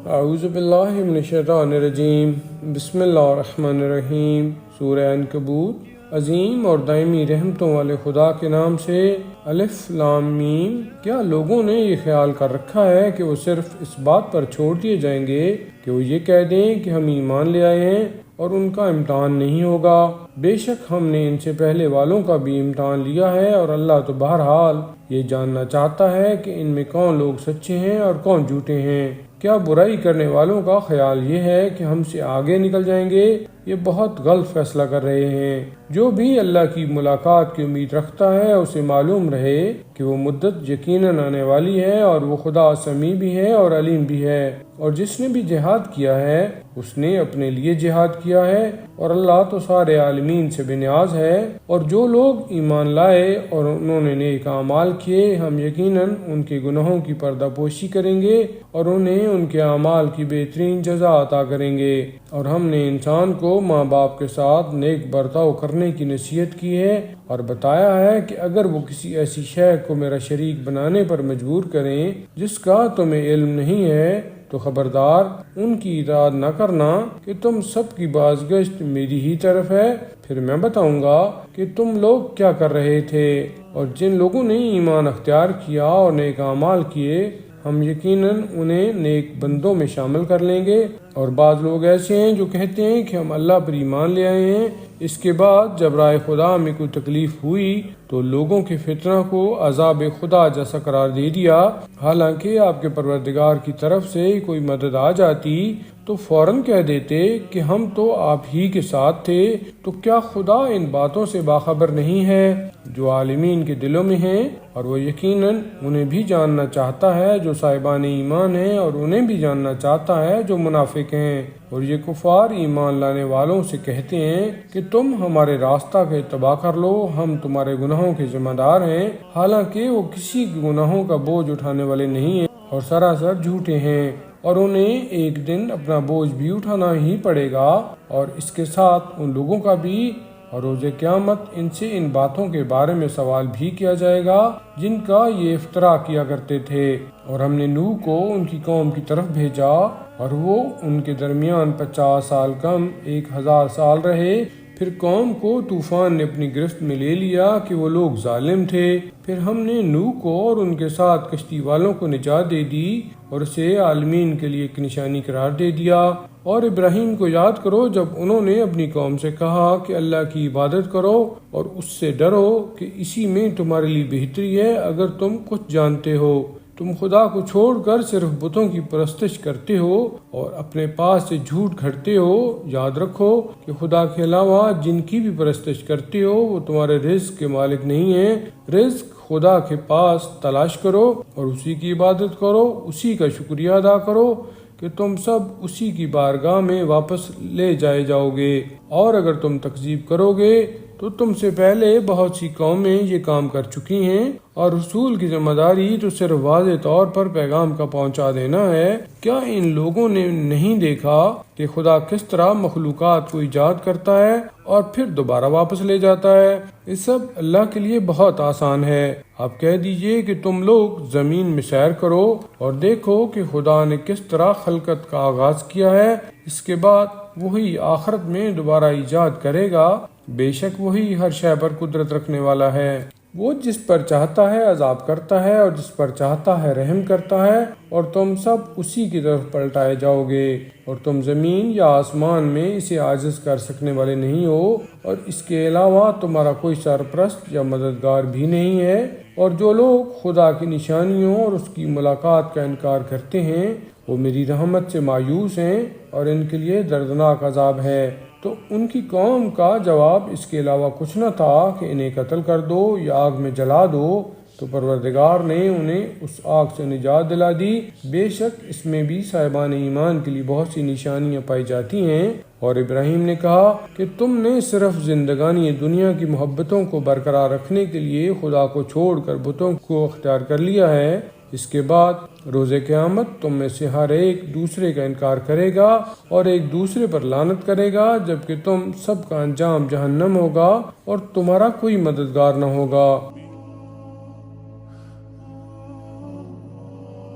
اعوذ باللہ من الشیطان الرجیم، بسم اللہ الرحمن الرحیم۔ سورہ عنکبوت۔ عظیم اور دائمی رحمتوں والے خدا کے نام سے۔ الف لام میم۔ کیا لوگوں نے یہ خیال کر رکھا ہے کہ وہ صرف اس بات پر چھوڑ دیے جائیں گے کہ وہ یہ کہہ دیں کہ ہم ایمان لے آئے ہیں اور ان کا امتحان نہیں ہوگا؟ بے شک ہم نے ان سے پہلے والوں کا بھی امتحان لیا ہے، اور اللہ تو بہرحال یہ جاننا چاہتا ہے کہ ان میں کون لوگ سچے ہیں اور کون جھوٹے ہیں۔ کیا برائی کرنے والوں کا خیال یہ ہے کہ ہم سے آگے نکل جائیں گے؟ یہ بہت غلط فیصلہ کر رہے ہیں۔ جو بھی اللہ کی ملاقات کی امید رکھتا ہے اسے معلوم رہے کہ وہ مدت یقیناً آنے والی ہے، اور وہ خدا سمیع بھی ہے اور علیم بھی ہے۔ اور جس نے بھی جہاد کیا ہے اس نے اپنے لیے جہاد کیا ہے، اور اللہ تو سارے عالمین سے بے نیاز ہے۔ اور جو لوگ ایمان لائے اور انہوں نے نیک اعمال کیے، ہم یقیناً ان کے گناہوں کی پردہ پوشی کریں گے اور انہیں ان کے اعمال کی بہترین جزا عطا کریں گے۔ اور ہم نے انسان کو ماں باپ کے ساتھ نیک برتاؤ کرنے کی نصیحت کی ہے، اور بتایا ہے کہ اگر وہ کسی ایسی شے کو میرا شریک بنانے پر مجبور کریں جس کا تمہیں علم نہیں ہے تو خبردار ان کی اطاعت نہ کرنا کہ تم سب کی بازگشت میری ہی طرف ہے، پھر میں بتاؤں گا کہ تم لوگ کیا کر رہے تھے۔ اور جن لوگوں نے ایمان اختیار کیا اور نیک اعمال کیے، ہم یقیناً انہیں نیک بندوں میں شامل کر لیں گے۔ اور بعض لوگ ایسے ہیں جو کہتے ہیں کہ ہم اللہ پر ایمان لے آئے ہیں، اس کے بعد جب رائے خدا میں کوئی تکلیف ہوئی تو لوگوں کے فتنہ کو عذاب خدا جیسا قرار دے دیا، حالانکہ آپ کے پروردگار کی طرف سے کوئی مدد آ جاتی تو فوراً کہہ دیتے کہ ہم تو آپ ہی کے ساتھ تھے۔ تو کیا خدا ان باتوں سے باخبر نہیں ہے جو عالمین کے دلوں میں ہیں؟ اور وہ یقیناً انہیں بھی جاننا چاہتا ہے جو صاحبان ایمان ہیں، اور انہیں بھی جاننا چاہتا ہے جو منافق ہیں۔ اور یہ کفار ایمان لانے والوں سے کہتے ہیں کہ تم ہمارے راستہ کا اتباع کر لو، ہم تمہارے گناہوں کے ذمہ دار ہیں، حالانکہ وہ کسی کے گناہوں کا بوجھ اٹھانے والے نہیں ہیں اور سراسر جھوٹے ہیں۔ اور انہیں ایک دن اپنا بوجھ بھی اٹھانا ہی پڑے گا، اور اس کے ساتھ ان لوگوں کا بھی، اور روز قیامت ان سے ان باتوں کے بارے میں سوال بھی کیا جائے گا جن کا یہ افتراء کیا کرتے تھے۔ اور ہم نے نوح کو ان کی قوم کی طرف بھیجا، اور وہ ان کے درمیان 50 سال کم 1000 سال رہے۔ پھر قوم کو طوفان نے اپنی گرفت میں لے لیا کہ وہ لوگ ظالم تھے۔ پھر ہم نے نوح کو اور ان کے ساتھ کشتی والوں کو نجات دے دی اور اسے عالمین کے لیے ایک نشانی قرار دے دیا۔ اور ابراہیم کو یاد کرو جب انہوں نے اپنی قوم سے کہا کہ اللہ کی عبادت کرو اور اس سے ڈرو کہ اسی میں تمہارے لیے بہتری ہے اگر تم کچھ جانتے ہو۔ تم خدا کو چھوڑ کر صرف بتوں کی پرستش کرتے ہو اور اپنے پاس سے جھوٹ گھڑتے ہو۔ یاد رکھو کہ خدا کے علاوہ جن کی بھی پرستش کرتے ہو وہ تمہارے رزق کے مالک نہیں ہیں۔ رزق خدا کے پاس تلاش کرو اور اسی کی عبادت کرو، اسی کا شکریہ ادا کرو کہ تم سب اسی کی بارگاہ میں واپس لے جائے جاؤ گے۔ اور اگر تم تکذیب کرو گے تو تم سے پہلے بہت سی قومیں یہ کام کر چکی ہیں، اور رسول کی ذمہ داری تو صرف واضح طور پر پیغام کا پہنچا دینا ہے۔ کیا ان لوگوں نے نہیں دیکھا کہ خدا کس طرح مخلوقات کو ایجاد کرتا ہے اور پھر دوبارہ واپس لے جاتا ہے؟ یہ سب اللہ کے لیے بہت آسان ہے۔ آپ کہہ دیجئے کہ تم لوگ زمین میں سیر کرو اور دیکھو کہ خدا نے کس طرح خلقت کا آغاز کیا ہے، اس کے بعد وہی آخرت میں دوبارہ ایجاد کرے گا۔ بے شک وہی ہر شے پر قدرت رکھنے والا ہے۔ وہ جس پر چاہتا ہے عذاب کرتا ہے اور جس پر چاہتا ہے رحم کرتا ہے، اور تم سب اسی کی طرف پلٹائے جاؤ گے۔ اور تم زمین یا آسمان میں اسے عاجز کر سکنے والے نہیں ہو، اور اس کے علاوہ تمہارا کوئی سرپرست یا مددگار بھی نہیں ہے۔ اور جو لوگ خدا کی نشانیوں اور اس کی ملاقات کا انکار کرتے ہیں وہ میری رحمت سے مایوس ہیں، اور ان کے لیے دردناک عذاب ہے۔ تو ان کی قوم کا جواب اس کے علاوہ کچھ نہ تھا کہ انہیں قتل کر دو یا آگ میں جلا دو، تو پروردگار نے انہیں اس آگ سے نجات دلا دی۔ بے شک اس میں بھی صاحبان ایمان کے لیے بہت سی نشانیاں پائی جاتی ہیں۔ اور ابراہیم نے کہا کہ تم نے صرف زندگانی دنیا کی محبتوں کو برقرار رکھنے کے لیے خدا کو چھوڑ کر بتوں کو اختیار کر لیا ہے۔ اس کے بعد روز قیامت تم میں سے ہر ایک دوسرے کا انکار کرے گا اور ایک دوسرے پر لعنت کرے گا، جبکہ تم سب کا انجام جہنم ہوگا اور تمہارا کوئی مددگار نہ ہوگا۔